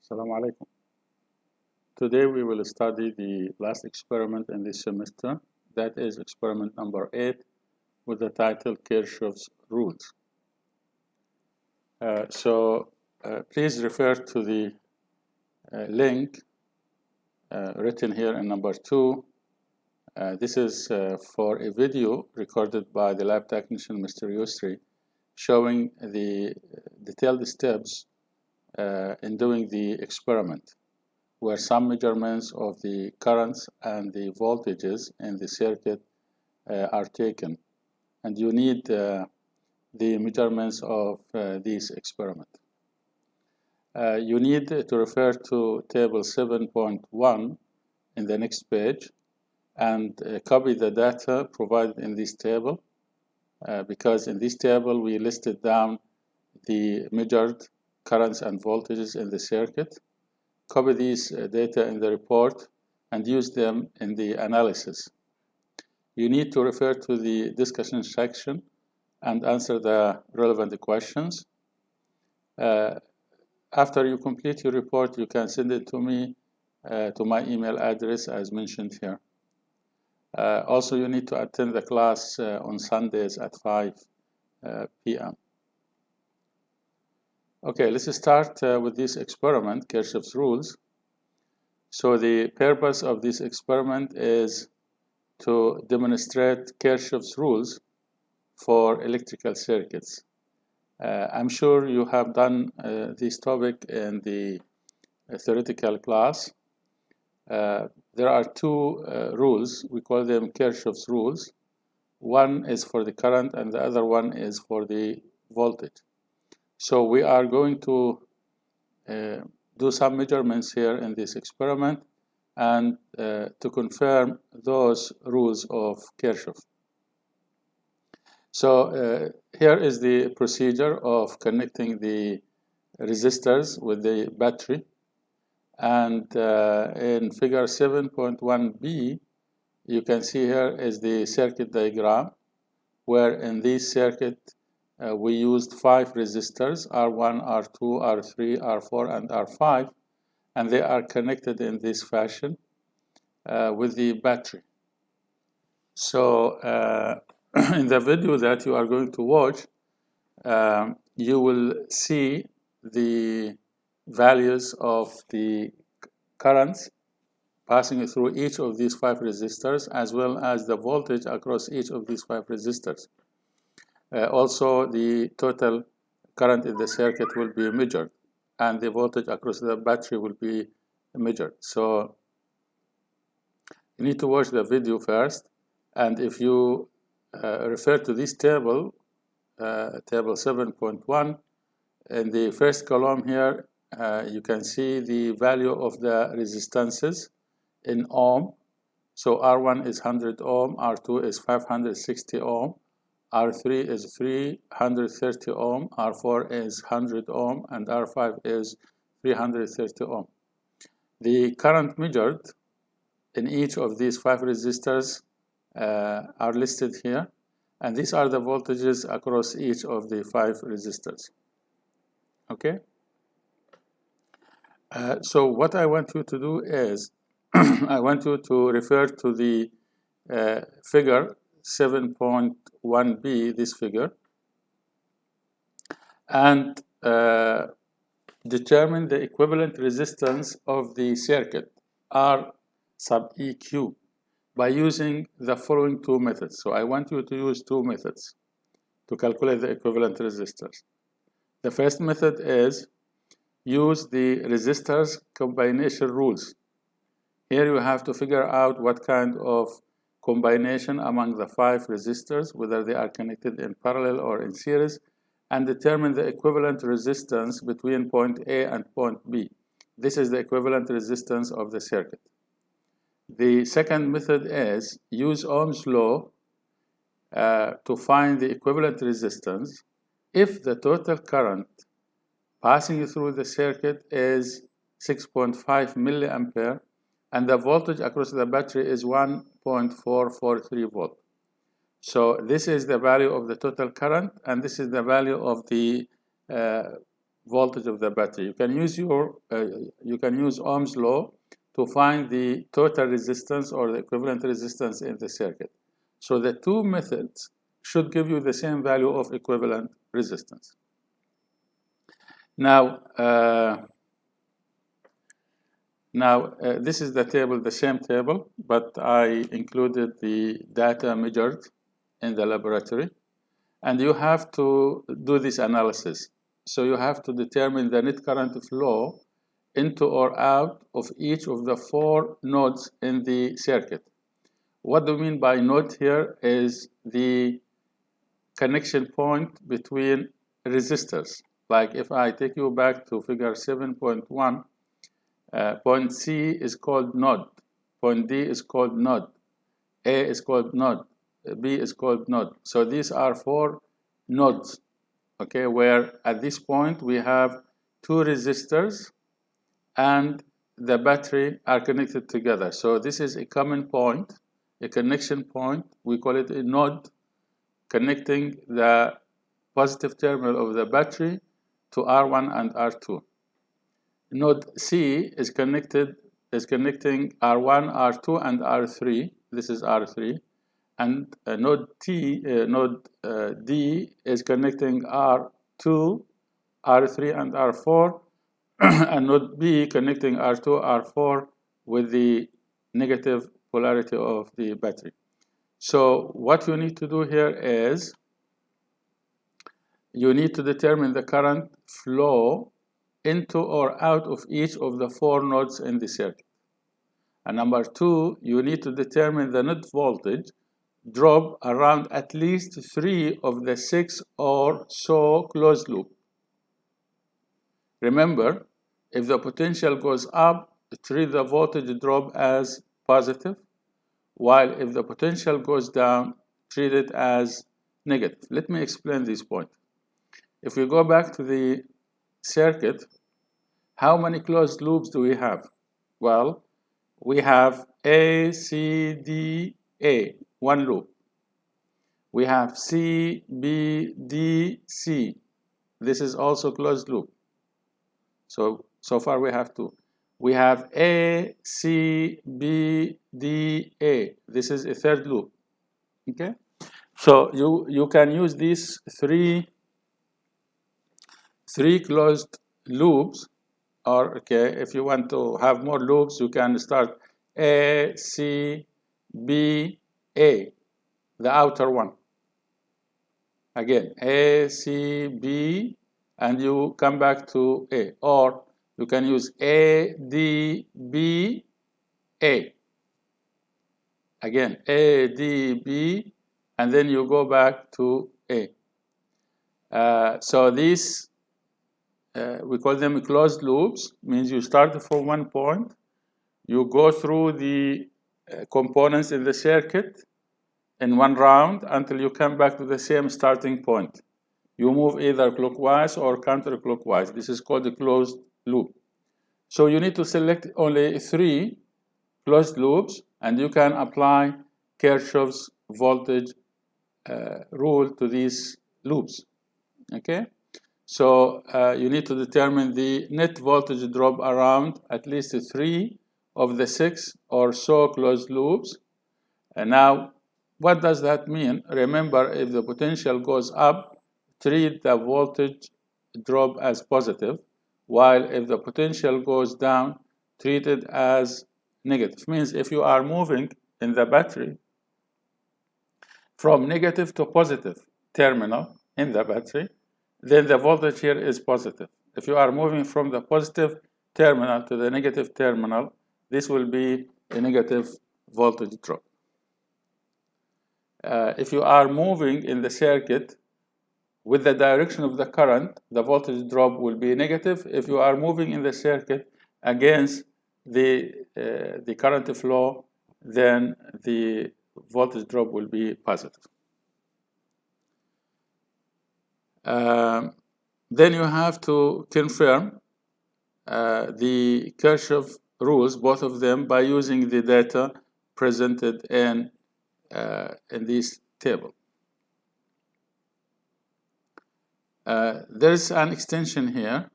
Assalamu alaikum. Today we will study the last experiment in this semester, that is experiment number 8 with the title Kirchhoff's Rules. Please refer to the link written here in number 2. This is for a video recorded by the lab technician Mr. Yusri showing the detailed steps in doing the experiment, where some measurements of the currents and the voltages in the circuit are taken. And you need the measurements of this experiment. You need to refer to table 7.1 in the next page and copy the data provided in this table, because in this table we listed down the measured currents and voltages in the circuit. Copy these data in the report and use them in the analysis. You need to refer to the discussion section and answer the relevant questions. After you complete your report, you can send it to me to my email address as mentioned here. Also, you need to attend the class on Sundays at 5 p.m. Okay, let's start with this experiment, Kirchhoff's rules. So the purpose of this experiment is to demonstrate Kirchhoff's rules for electrical circuits. I'm sure you have done this topic in the theoretical class. There are two rules. We call them Kirchhoff's rules. One is for the current and the other one is for the voltage. So we are going to do some measurements here in this experiment and to confirm those rules of Kirchhoff. So here is the procedure of connecting the resistors with the battery. And in figure 7.1b, you can see here is the circuit diagram, where in this circuit we used 5 resistors, R1, R2, R3, R4, and R5, and they are connected in this fashion with the battery. So in the video that you are going to watch, you will see the values of the currents passing through each of these 5 resistors, as well as the voltage across each of these 5 resistors. Also, the total current in the circuit will be measured, and the voltage across the battery will be measured. So you need to watch the video first, and if you refer to this table, table 7.1, in the first column here, you can see the value of the resistances in ohm. So R1 is 100 ohm, R2 is 560 ohm, R3 is 330 ohm, R4 is 100 ohm, and R5 is 330 ohm. The current measured in each of these 5 resistors are listed here, and these are the voltages across each of the 5 resistors. Okay? So what I want you to do is, I want you to refer to the figure 7.1b, this figure, and determine the equivalent resistance of the circuit, R sub EQ, by using the following 2 methods. So I want you to use 2 methods to calculate the equivalent resistors. The first method is use the resistors combination rules. Here you have to figure out what kind of combination among the 5 resistors, whether they are connected in parallel or in series, and determine the equivalent resistance between point A and point B. This is the equivalent resistance of the circuit. The second method is use Ohm's law to find the equivalent resistance if the total current passing through the circuit is 6.5 milliampere and the voltage across the battery is 1.443 volt. So this is the value of the total current, and this is the value of the voltage of the battery. You can use Ohm's law to find the total resistance or the equivalent resistance in the circuit. So the two methods should give you the same value of equivalent resistance. Now, this is the table, the same table, but I included the data measured in the laboratory. And you have to do this analysis. So you have to determine the net current flow into or out of each of the 4 nodes in the circuit. What do we mean by node here is the connection point between resistors. Like if I take you back to figure 7.1, point C is called node, point D is called node, A is called node, B is called node. So these are 4 nodes, okay, where at this point we have 2 resistors and the battery are connected together. So this is a common point, a connection point. We call it a node, connecting the positive terminal of the battery to R1 and R2. Node C is connecting R1, R2, and R3. This is R3. And node D is connecting R2, R3, and R4, and node B connecting R2, R4 with the negative polarity of the battery. So what you need to do here is you need to determine the current flow into or out of each of the 4 nodes in the circuit. And number 2, you need to determine the net voltage drop around at least 3 of the 6 or so closed loop. Remember, if the potential goes up, treat the voltage drop as positive, while if the potential goes down, treat it as negative. Let me explain this point. If we go back to the circuit, how many closed loops do we have? Well, we have A, C, D, A, 1 loop. We have C, B, D, C. This is also closed loop. So far we have 2. We have A, C, B, D, A. This is a 3rd loop. Okay? So you can use these three closed loops, or okay, if you want to have more loops, you can start A, C, B, A, the outer one. Again, A, C, B, and you come back to A. Or you can use A, D, B, A. Again, A, D, B, and then you go back to A. So these, we call them closed loops, means you start from one point, you go through the components in the circuit in one round until you come back to the same starting point. You move either clockwise or counterclockwise. This is called a closed loop. So you need to select only 3 closed loops, and you can apply Kirchhoff's voltage rule to these loops. Okay? So you need to determine the net voltage drop around at least 3 of the 6 or so closed loops. And now, what does that mean? Remember, if the potential goes up, treat the voltage drop as positive, while if the potential goes down, treat it as negative. Means if you are moving in the battery from negative to positive terminal in the battery, then the voltage here is positive. If you are moving from the positive terminal to the negative terminal, this will be a negative voltage drop. If you are moving in the circuit with the direction of the current, the voltage drop will be negative. If you are moving in the circuit against the current flow, then the voltage drop will be positive. Then you have to confirm the Kirchhoff rules, both of them, by using the data presented in this table. There is an extension here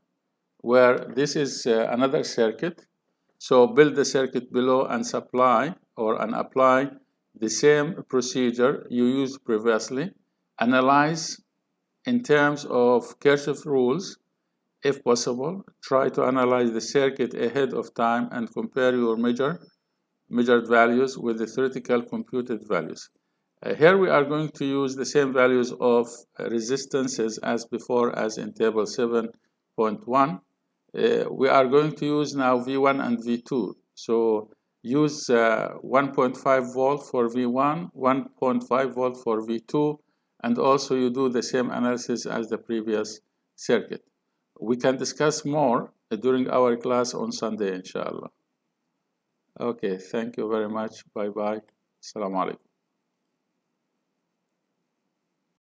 where this is another circuit. So build the circuit below and apply the same procedure you used previously. Analyze in terms of Kirchhoff rules. If possible, try to analyze the circuit ahead of time and compare your measured values with the theoretical computed values. Here we are going to use the same values of resistances as before, as in table 7.1. We are going to use now V1 and V2. So use 1.5 volt for V1, 1.5 volt for V2, and also you do the same analysis as the previous circuit. We can discuss more during our class on Sunday, inshallah. Okay, thank you very much. Bye-bye. Assalamu alaikum.